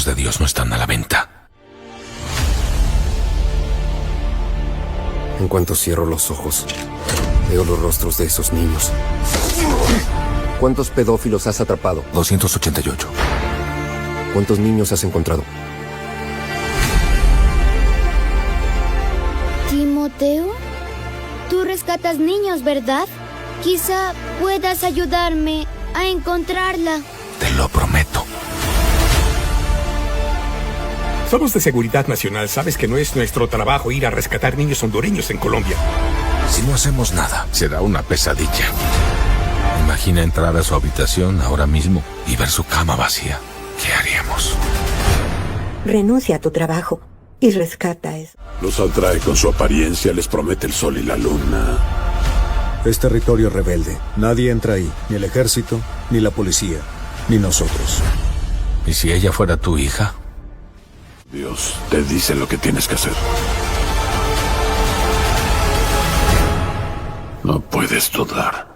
hijos de Dios no están a la venta. En cuanto cierro los ojos, veo los rostros de esos niños. ¿Cuántos pedófilos has atrapado? 288. ¿Cuántos niños has encontrado? Timoteo, tú rescatas niños, ¿verdad? Quizá puedas ayudarme a encontrarla. Te lo prometo. Somos de Seguridad Nacional. Sabes que no es nuestro trabajo ir a rescatar niños hondureños en Colombia. Si no hacemos nada, será una pesadilla. Imagina entrar a su habitación ahora mismo y ver su cama vacía. ¿Qué haríamos? Renuncia a tu trabajo y rescata a eso. Los atrae con su apariencia, les promete el sol y la luna. Es territorio rebelde. Nadie entra ahí, ni el ejército, ni la policía, ni nosotros. ¿Y si ella fuera tu hija? Dios te dice lo que tienes que hacer. No puedes dudar.